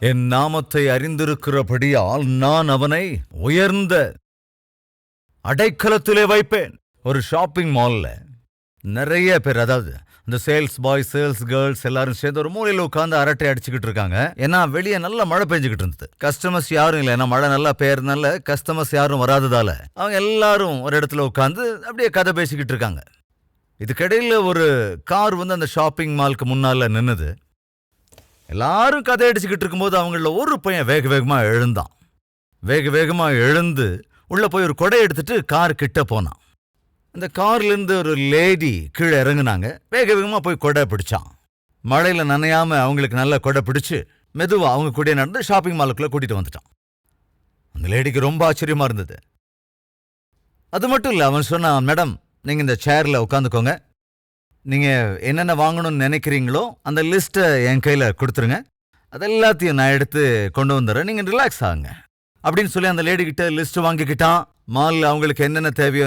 என் நாமத்தை அறிந்திருக்கிறபடியால் நான் அவனை உயர்ந்த அடைக்கலத்திலே வைப்பேன். ஒரு ஷாப்பிங் மால்ல நிறைய பேர், அதாவது இந்த சேல்ஸ் பாய் சேல்ஸ் கேர்ள்ஸ் எல்லாரும் சேர்ந்து ஒரு மூலையில உட்காந்து அரட்டை அடிச்சுக்கிட்டு இருக்காங்க. ஏன்னா வெளியே நல்லா மழை பெஞ்சுக்கிட்டு இருந்தது. கஸ்டமர்ஸ் யாரும் இல்லை, ஏன்னா மழை நல்லா பெய்யறதுனால கஸ்டமர்ஸ் யாரும் வராததால அவங்க எல்லாரும் ஒரு இடத்துல உட்காந்து அப்படியே கதை பேசிக்கிட்டு இருக்காங்க. இதுக்கிடையில ஒரு கார் அந்த ஷாப்பிங் மாலுக்கு முன்னால நின்னுது. எல்லாரும் கதை அடிச்சுக்கிட்டு இருக்கும்போது அவங்கள ஒரு பையன் வேக வேகமா எழுந்து உள்ள போய் ஒரு கொடை எடுத்துட்டு கார் கிட்ட போனான். அந்த கார்ல இருந்து ஒரு லேடி கீழே இறங்குனாங்க. வேகமா போய் கொடை பிடிச்சான். மழையில நனையாம அவங்களுக்கு நல்ல கொடை பிடிச்சு மெதுவா அவங்க கூட நடந்து ஷாப்பிங் மாலுக்குள்ள கூட்டிட்டு வந்துட்டான். அந்த லேடிக்கு ரொம்ப ஆச்சரியமா இருந்தது. அது மட்டும் இல்ல, அவன் சொன்னான், மேடம் நீங்க இந்த சேர்ல உட்காந்துக்கோங்க, நீங்க என்னென்ன வாங்கணும்னு நினைக்கிறீங்களோ அந்த லிஸ்ட்டை என் கையில கொடுத்துருங்க, அதெல்லாத்தையும் நான் எடுத்து கொண்டு வந்துடுறேன், நீங்க ரிலாக்ஸ் ஆகுங்க அப்படின்னு சொல்லி அந்த லேடி கிட்ட லிஸ்ட் வாங்கிக்கிட்டான். மால்ல அவங்களுக்கு என்னென்ன தேவையோ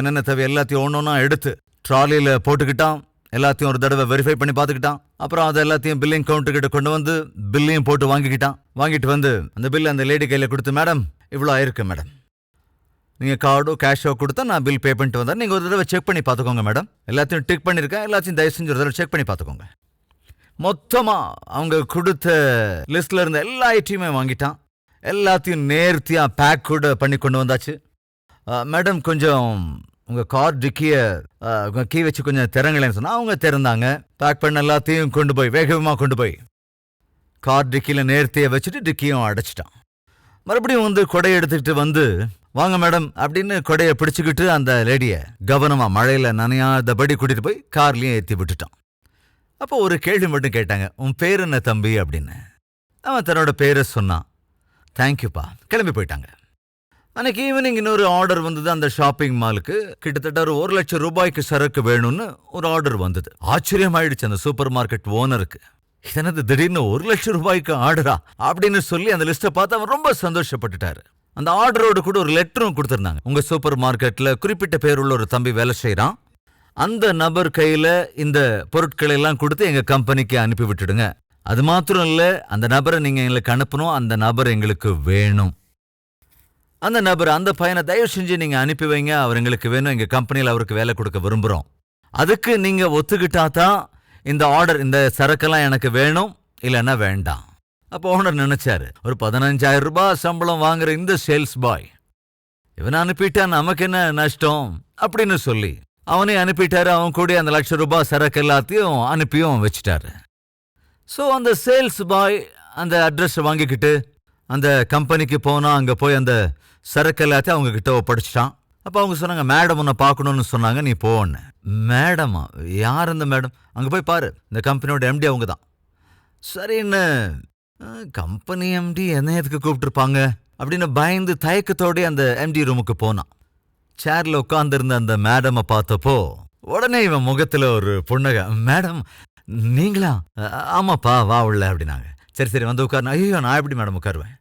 எல்லாத்தையும் ஒன்னொன்னா எடுத்து ட்ராலியில போட்டுக்கிட்டான். எல்லாத்தையும் ஒரு தடவை வெரிஃபை பண்ணி பார்த்துக்கிட்டான். அப்புறம் அதை எல்லாத்தையும் பில்லிங் கவுண்டர் கிட்ட கொண்டு வந்து பில்லையும் போட்டு வாங்கிட்டு வந்து அந்த பில் அந்த லேடி கையில கொடுத்து, மேடம் இவ்வளோ ஆயிருக்கு மேடம், நீங்க கார்டோ கேஷோ கொடுத்தா நான் பில் பே பண்ணிட்டு வந்தேன், நீங்க ஒரு தடவை செக் பண்ணி பார்த்துக்கோங்க மேடம், எல்லாத்தையும் டிக் பண்ணிருக்கேன், எல்லாத்தையும் தயவு செஞ்சு ஒரு தடவை செக் பண்ணி பார்த்துக்கோங்க. மொத்தமா அவங்க கொடுத்த லிஸ்ட்ல இருந்த எல்லா ஐட்டமையுமே வாங்கிட்டான். எல்லாத்தையும் நேர்த்தியா பேக் கூட பண்ணி கொண்டு வந்தாச்சு. மேடம் கொஞ்சம் உங்க கார் டிக்கிய கீ வச்சு கொஞ்சம் திறங்களேன்னு சொன்னா அவங்க திறந்தாங்க. பேக் பண்ண எல்லாத்தையும் வேகமா கொண்டு போய் கார் டிக்கில நேர்த்திய வச்சுட்டு டிக்கியும் அடைச்சிட்டான். மறுபடியும் கொடை எடுத்துக்கிட்டு வந்து, வாங்க மேடம் அப்படின்னு கொடையை பிடிச்சுக்கிட்டு அந்த லேடிய கவனமா மழையில நனையாதபடி கூட்டிட்டு போய் கார்லயும் ஏற்றி விட்டுட்டான். அப்போ ஒரு கேள்வி மட்டும் கேட்டாங்க, உன் பேர் என்ன தம்பி அப்படின்னு. அவன் தன்னோட பேரை சொன்னான். தேங்க்யூப்பா, கிளம்பி போயிட்டாங்க. அன்னைக்கு ஈவினிங் இன்னொரு ஆர்டர் வந்தது. அந்த ஷாப்பிங் மாலுக்கு கிட்டத்தட்ட ஒரு 1 லட்சம் ரூபாய்க்கு சரக்கு வேணும்னு ஒரு ஆர்டர் வந்தது. ஆச்சரியமாயிடுச்சு அந்த சூப்பர் மார்க்கெட் ஓனருக்கு. இதனது திடீர்னு 1 லட்சம் ரூபாய்க்கு ஆர்டரா அப்படின்னு சொல்லி அந்த லிஸ்ட்டை பார்த்து அவன் ரொம்ப சந்தோஷப்பட்டுட்டாரு. அந்த ஆர்டரோடு கூட ஒரு லெட்டரும் கொடுத்திருந்தாங்க. உங்க சூப்பர் மார்க்கெட்ல குறிப்பிட்ட பேர் உள்ள ஒரு தம்பி வேலை செய்யறான், அந்த நபர் கையில இந்த பொருட்களை எல்லாம் கொடுத்து எங்க கம்பெனிக்கு அனுப்பி விட்டுடுங்க. அது மாத்திரம் இல்ல, அந்த நபரை நீங்க எங்களுக்கு அனுப்பணும், அந்த நபர் எங்களுக்கு வேணும். அந்த நபர் அந்த பையனை தயவு செஞ்சு நீங்க அனுப்பி வைங்க, அவர் எங்களுக்கு வேணும், எங்க கம்பெனியில் அவருக்கு வேலை கொடுக்க விரும்புறோம், அதுக்கு நீங்க ஒத்துக்கிட்டா தான் இந்த ஆர்டர், இந்த சரக்கெல்லாம் எனக்கு வேணும், இல்லைன்னா வேண்டாம். அப்போ ஓனர் நினைச்சாரு, ஒரு 15,000 ரூபாய் சம்பளம் வாங்குற இந்த சேல்ஸ் பாய் இவனை அனுப்பிட்டா நமக்கு என்ன நஷ்டம் அப்படின்னு சொல்லி அவனே அனுப்பிட்டாரு. அவன் கூட அந்த 1 லட்சம் ரூபாய் சரக்கு எல்லாத்தையும் அனுப்பியும் வச்சுட்டாரு. ஸோ அந்த சேல்ஸ் பாய் அந்த அட்ரஸ் வாங்கிக்கிட்டு அந்த கம்பெனிக்கு போனா, அங்க போய் அந்த சரக்கு எல்லாத்தையும் அவங்க கிட்ட ஒப்படைச்சிட்டான். அப்போ அவங்க சொன்னாங்க, மேடம் உன்னை பார்க்கணும்னு சொன்னாங்க, நீ போன்னு. மேடமா? யார் அந்த மேடம்? அங்க போய் பாரு, இந்த கம்பெனியோட எம்டி அவங்க தான். சரின்னு கம்பெனி எம்டி என்ன எதுக்கு கூப்பிட்டுருப்பாங்க அப்படின்னு பயந்து தயக்கத்தோட அந்த எம்டி ரூமுக்கு போனான். சேர்ல உட்கார்ந்துருந்த அந்த மேடமை பார்த்தப்போ உடனே இவன் முகத்துல ஒரு புன்னகை. மேடம் நீங்களா? ஆமாப்பா வா உள்ள அப்படின்னாங்க. சரி வந்து உட்காரு. ஐயோ நான் எப்படி மேடம் உட்காருவேன்?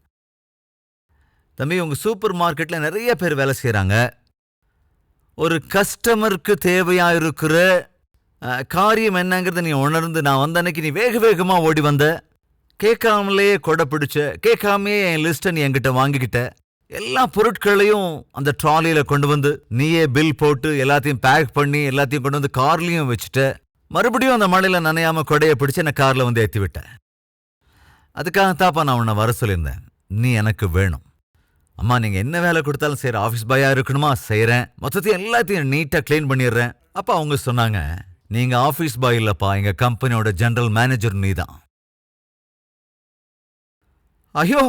தம்பி, உங்க சூப்பர் மார்க்கெட்ல நிறைய பேர் வேலை செய்யறாங்க. ஒரு கஸ்டமருக்கு தேவையா இருக்கிற காரியம் என்னங்கிறத நீ உணர்ந்து நான் வந்த அன்னைக்கு நீ வேகமா ஓடி வந்த, கேட்காமலேயே கொடை பிடிச்ச, கேட்காமையே என் லிஸ்ட்டை நீ என்கிட்ட வாங்கிக்கிட்ட, எல்லா பொருட்களையும் அந்த ட்ராலியில கொண்டு வந்து நீயே பில் போட்டு எல்லாத்தையும் பேக் பண்ணி எல்லாத்தையும் கொண்டு வந்து கார்லயும் வச்சுட்ட, மறுபடியும் அந்த மழையில நனையாம கொடையை பிடிச்சு என்ன கார்ல வந்து ஏற்றி விட்ட. அதுக்காகத்தாப்பா நான் உன்னை வர சொல்லியிருந்தேன், நீ எனக்கு வேணும். அம்மா நீங்க என்ன வேலை கொடுத்தாலும் செய்யற, ஆஃபீஸ் பாயா இருக்கணுமா? செய்யறேன், மொத்தத்தையும் எல்லாத்தையும் நீட்டா கிளீன் பண்ணிடுறேன். அப்ப அவங்க சொன்னாங்க, நீங்க ஆஃபீஸ் பாய் இல்லப்பா, எங்க கம்பெனியோட ஜெனரல் மேனேஜர் நீதான். ஐயோ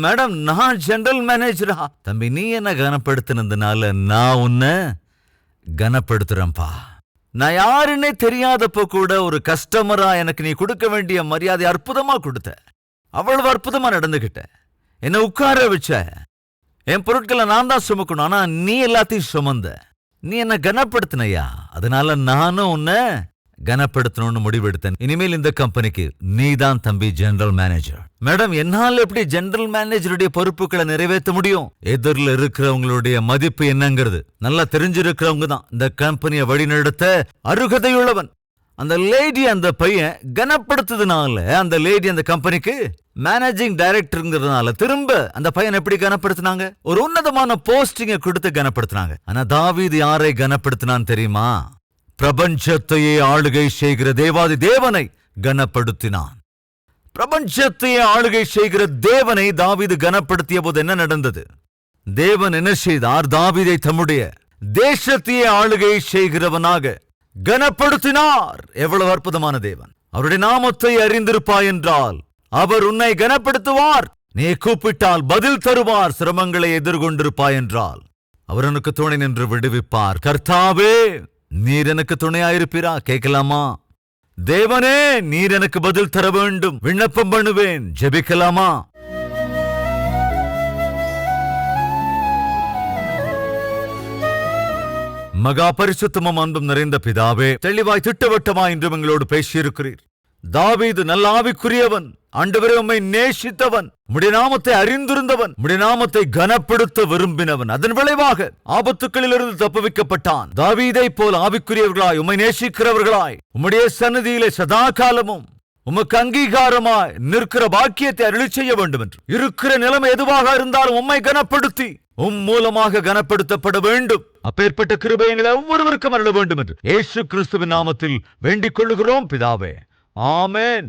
மேடம், நான் ஜெனரல் மேனேஜரா? தம்பி, நீ என்ன கனப்படுத்தினதுனால நான் உன்னை கனப்படுத்துறேன்பா. நான் யாருன்னே தெரியாதப்போ கூட ஒரு கஸ்டமரா எனக்கு நீ கொடுக்க வேண்டிய மரியாதை அற்புதமா கொடுத்த, அவ்வளவு அற்புதமா நடந்துகிட்ட, என்ன உட்கார வச்ச. என் பொருட்களை நான் தான் சுமக்கணும், ஆனா நீ எல்லாத்தையும் சுமந்த. நீ என்ன கனப்படுத்தினையா, அதனால நானும் உன்னை கனப்படுத்தணும்னு முடிவெடுத்தேன். இனிமேல் இந்த கம்பெனிக்கு நீ தான் தம்பி ஜெனரல் மேனேஜர். மேடம், என்னால் எப்படி ஜெனரல் மேனேஜருடைய பொறுப்புகளை நிறைவேற்ற முடியும்? எதிரில் இருக்கிறவங்களுடைய மதிப்பு என்னங்கிறது நல்லா தெரிஞ்சிருக்கிறவங்க தான் இந்த கம்பெனியை வழிநடத்த அருகதையுள்ளவன். அந்த லேடி அந்த பையன் கனப்படுத்ததுனால அந்த லேடி அந்த கம்பெனிக்கு மேனேஜிங் டைரக்டர்ங்கிறதுனால திரும்ப அந்த பையன் எப்படி கனப்படுத்தினாங்க? ஒரு உன்னதமான போஸ்டிங்க கொடுத்து கனப்படுத்தினாங்க. ஆனா தாவீது யாரை கனப்படுத்தினான் தெரியுமா? பிரபஞ்சத்தையே ஆளுகை செய்கிற தேவாதி தேவனை கனப்படுத்தினான். பிரபஞ்சத்தையே ஆளுகை செய்கிற தேவனை தாவீது கனப்படுத்திய போது என்ன நடந்தது? தேவன் என்ன செய்தார்? தாவீதை தம்முடைய தேசத்தையே ஆளுகை செய்கிறவனாக கனப்படுத்தினார். எவ்வளவு அற்புதமான தேவன்! அவருடைய நாமத்தை அறிந்திருப்பாய் என்றால் அவர் உன்னை கனப்படுத்துவார். நீ கூப்பிட்டால் பதில் தருவார். சிரமங்களை எதிர்கொண்டிருப்பாய் என்றால் அவர் உனக்கு துணை நின்று விடுவிப்பார். கர்த்தாவே, நீர் எனக்கு துணையாயிருப்பீரா? கேட்கலாமா? தேவனே, நீர் எனக்கு பதில் தர வேண்டும், விண்ணப்பம் பண்ணுவேன். ஜெபிக்கலாமா? மகா பரிசுத்தமும் அன்பும் நிறைந்த பிதாவே, தெளிவாய் திட்டவட்டமாய் இன்றும் எங்களோடு பேசியிருக்கிறீர். தாவீது நல்ல ஆவிக்குரியவன், ஆண்டவரே உம்மை நேசித்தவன், உம்முடைய நாமத்தை அறிந்திருந்தவன், உம்முடைய நாமத்தை கனப்படுத்த விரும்பினவன். அதன் விளைவாக ஆபத்துக்களிலிருந்து தப்புவிக்கப்பட்டான். தாவீதை போல் ஆவிக்குரியவர்களாய் உம்மை நேசிக்கிறவர்களாய் உம்முடைய சந்நிதியிலே சதா காலமும் உமக்கு அங்கீகாரமாய் நிற்கிற பாக்கியத்தை அருளி செய்ய வேண்டும் என்று இருக்கிற நிலைமை எதுவாக இருந்தாலும் உம்மை கனப்படுத்தி மூலமாக கனப்படுத்தப்பட வேண்டும். அப்பேற்பட்ட கிருபை எங்களை ஒவ்வொருவருக்கும் அருள வேண்டும் என்று இயேசு கிறிஸ்துவின் நாமத்தில் வேண்டிக் கொள்ளுகிறோம் பிதாவே. ஆமென்.